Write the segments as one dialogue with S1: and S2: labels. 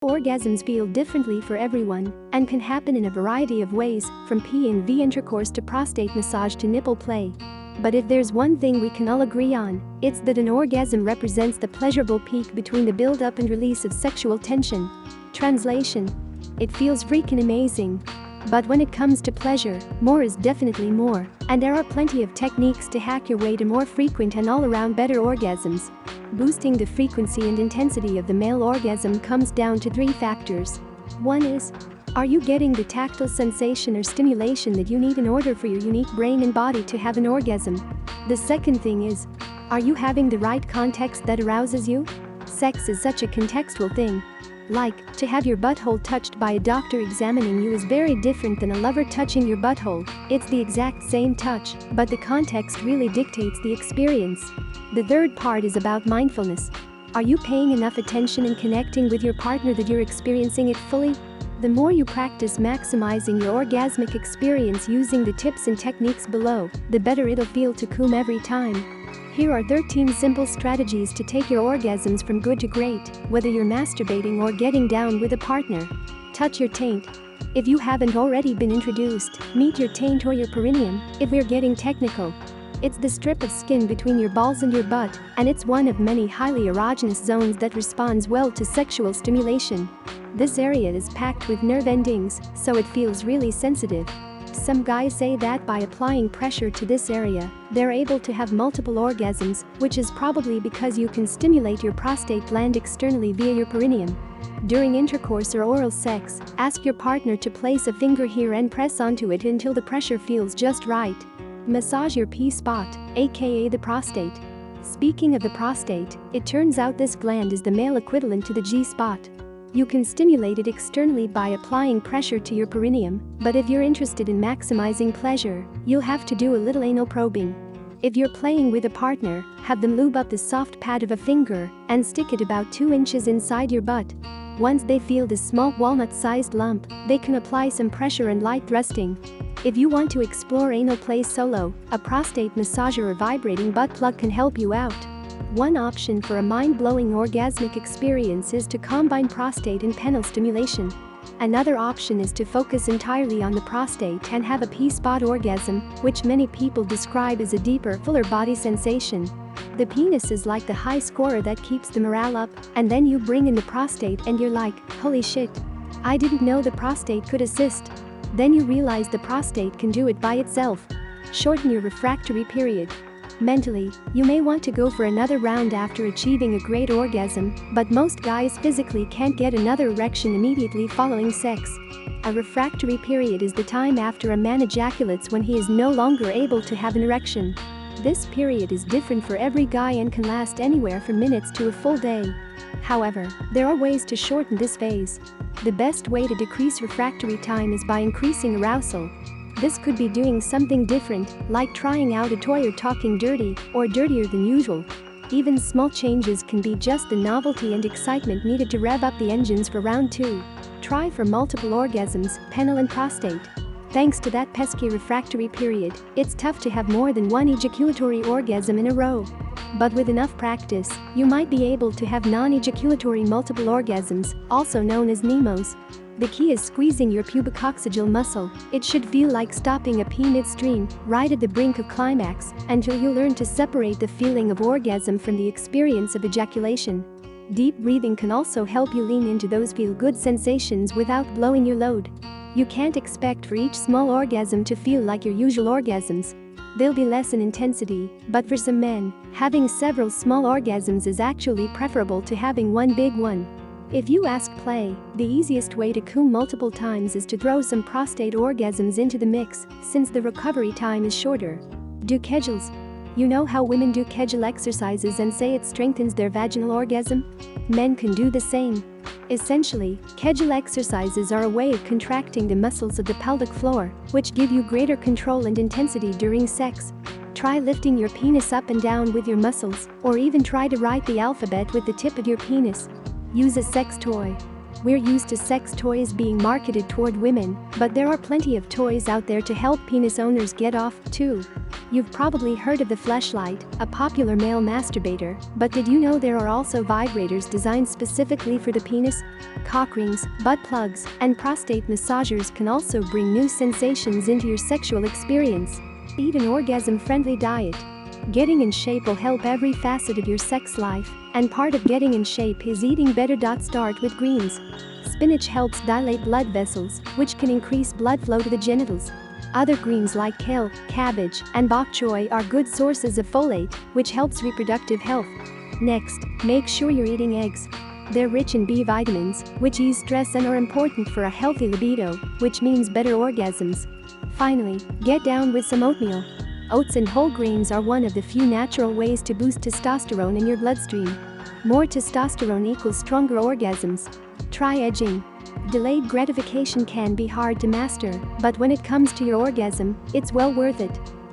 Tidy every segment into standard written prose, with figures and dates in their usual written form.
S1: Orgasms feel differently for everyone and can happen in a variety of ways, from P&V intercourse to prostate massage to nipple play. But if there's one thing we can all agree on, it's that an orgasm represents the pleasurable peak between the build-up and release of sexual tension. Translation: it feels freaking amazing. But when it comes to pleasure, more is definitely more, and there are plenty of techniques to hack your way to more frequent and all-around better orgasms. Boosting the frequency and intensity of the male orgasm comes down to 3 factors. One is, are you getting the tactile sensation or stimulation that you need in order for your unique brain and body to have an orgasm? The second thing is, are you having the right context that arouses you? Sex is such a contextual thing. Like, to have your butthole touched by a doctor examining you is very different than a lover touching your butthole. It's the exact same touch, but the context really dictates the experience. The third part is about mindfulness. Are you paying enough attention and connecting with your partner that you're experiencing it fully? The more you practice maximizing your orgasmic experience using the tips and techniques below, the better it'll feel to cum every time. Here are 13 simple strategies to take your orgasms from good to great, whether you're masturbating or getting down with a partner. Touch your taint. If you haven't already been introduced, meet your taint or your perineum, if we're getting technical. It's the strip of skin between your balls and your butt, and it's one of many highly erogenous zones that responds well to sexual stimulation. This area is packed with nerve endings, so it feels really sensitive. Some guys say that by applying pressure to this area, they're able to have multiple orgasms, which is probably because you can stimulate your prostate gland externally via your perineum. During intercourse or oral sex, ask your partner to place a finger here and press onto it until the pressure feels just right. Massage your P-spot, aka the prostate. Speaking of the prostate, it turns out this gland is the male equivalent to the G-spot. You can stimulate it externally by applying pressure to your perineum, but if you're interested in maximizing pleasure, you'll have to do a little anal probing. If you're playing with a partner, have them lube up the soft pad of a finger and stick it about 2 inches inside your butt. Once they feel the small walnut-sized lump, they can apply some pressure and light thrusting. If you want to explore anal play solo, a prostate massager or vibrating butt plug can help you out. One option for a mind-blowing orgasmic experience is to combine prostate and penile stimulation. Another option is to focus entirely on the prostate and have a P-spot orgasm, which many people describe as a deeper, fuller body sensation. The penis is like the high scorer that keeps the morale up, and then you bring in the prostate and you're like, holy shit, I didn't know the prostate could assist. Then you realize the prostate can do it by itself. Shorten your refractory period. Mentally, you may want to go for another round after achieving a great orgasm, but most guys physically can't get another erection immediately following sex. A refractory period is the time after a man ejaculates when he is no longer able to have an erection. This period is different for every guy and can last anywhere from minutes to a full day. However, there are ways to shorten this phase. The best way to decrease refractory time is by increasing arousal. This could be doing something different, like trying out a toy or talking dirty, or dirtier than usual. Even small changes can be just the novelty and excitement needed to rev up the engines for round 2. Try for multiple orgasms, penile and prostate. Thanks to that pesky refractory period, it's tough to have more than one ejaculatory orgasm in a row. But with enough practice, you might be able to have non-ejaculatory multiple orgasms, also known as NEMOs. The key is squeezing your pubococcygeal muscle. It should feel like stopping a pee midstream, right at the brink of climax, until you learn to separate the feeling of orgasm from the experience of ejaculation. Deep breathing can also help you lean into those feel-good sensations without blowing your load. You can't expect for each small orgasm to feel like your usual orgasms. They'll be less in intensity, but for some men, having several small orgasms is actually preferable to having one big one. If you ask Play, the easiest way to cum multiple times is to throw some prostate orgasms into the mix, since the recovery time is shorter. Do kegels. You know how women do kegel exercises and say it strengthens their vaginal orgasm? Men can do the same. Essentially, kegel exercises are a way of contracting the muscles of the pelvic floor, which give you greater control and intensity during sex. Try lifting your penis up and down with your muscles, or even try to write the alphabet with the tip of your penis. Use a sex toy. We're used to sex toys being marketed toward women, but there are plenty of toys out there to help penis owners get off, too. You've probably heard of the fleshlight, a popular male masturbator, but did you know there are also vibrators designed specifically for the penis? Cock rings, butt plugs, and prostate massagers can also bring new sensations into your sexual experience. Eat an orgasm-friendly diet. Getting in shape will help every facet of your sex life, and part of getting in shape is eating better. Start with greens. Spinach helps dilate blood vessels, which can increase blood flow to the genitals. Other greens like kale, cabbage, and bok choy are good sources of folate, which helps reproductive health. Next, make sure you're eating eggs. They're rich in B vitamins, which ease stress and are important for a healthy libido, which means better orgasms. Finally, get down with some oatmeal. Oats and whole grains are one of the few natural ways to boost testosterone in your bloodstream. More testosterone equals stronger orgasms. Try edging. Delayed gratification can be hard to master, but when it comes to your orgasm, it's well worth it.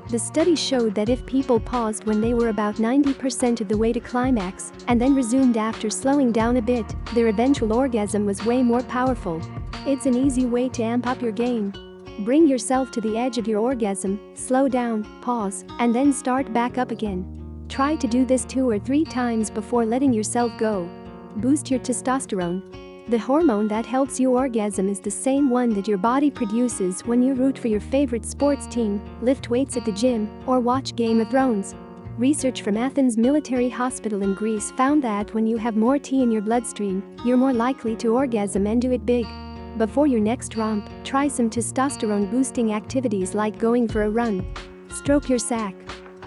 S1: The study showed that if people paused when they were about 90% of the way to climax and then resumed after slowing down a bit, their eventual orgasm was way more powerful. It's an easy way to amp up your game. Bring yourself to the edge of your orgasm, slow down, pause, and then start back up again. Try to do this 2 or 3 times before letting yourself go. Boost your testosterone. The hormone that helps you orgasm is the same one that your body produces when you root for your favorite sports team, lift weights at the gym, or watch Game of Thrones. Research from Athens Military Hospital in Greece found that when you have more T in your bloodstream, you're more likely to orgasm and do it big. Before your next romp, try some testosterone-boosting activities like going for a run. Stroke your sack.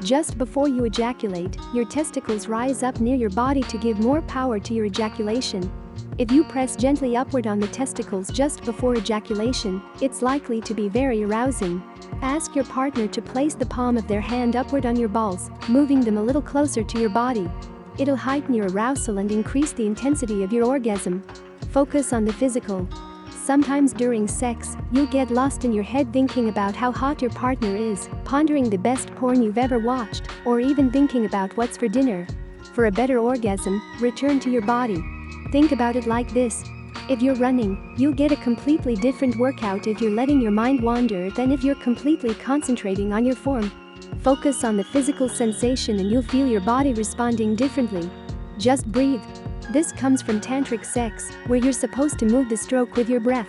S1: Just before you ejaculate, your testicles rise up near your body to give more power to your ejaculation. If you press gently upward on the testicles just before ejaculation, it's likely to be very arousing. Ask your partner to place the palm of their hand upward on your balls, moving them a little closer to your body. It'll heighten your arousal and increase the intensity of your orgasm. Focus on the physical. Sometimes during sex, you'll get lost in your head thinking about how hot your partner is, pondering the best porn you've ever watched, or even thinking about what's for dinner. For a better orgasm, return to your body. Think about it like this. If you're running, you'll get a completely different workout if you're letting your mind wander than if you're completely concentrating on your form. Focus on the physical sensation and you'll feel your body responding differently. Just breathe. This comes from tantric sex, where you're supposed to move the stroke with your breath.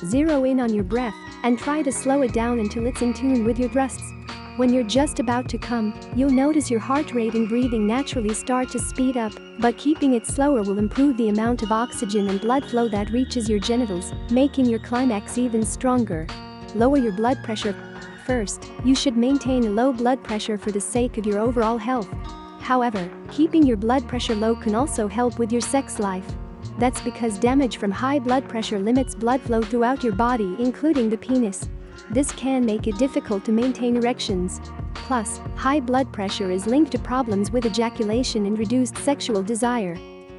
S1: Zero in on your breath and try to slow it down until it's in tune with your thrusts. When you're just about to come, you'll notice your heart rate and breathing naturally start to speed up, but keeping it slower will improve the amount of oxygen and blood flow that reaches your genitals, making your climax even stronger. Lower your blood pressure. First, you should maintain a low blood pressure for the sake of your overall health. However, keeping your blood pressure low can also help with your sex life. That's because damage from high blood pressure limits blood flow throughout your body, including the penis. This can make it difficult to maintain erections. Plus, high blood pressure is linked to problems with ejaculation and reduced sexual desire.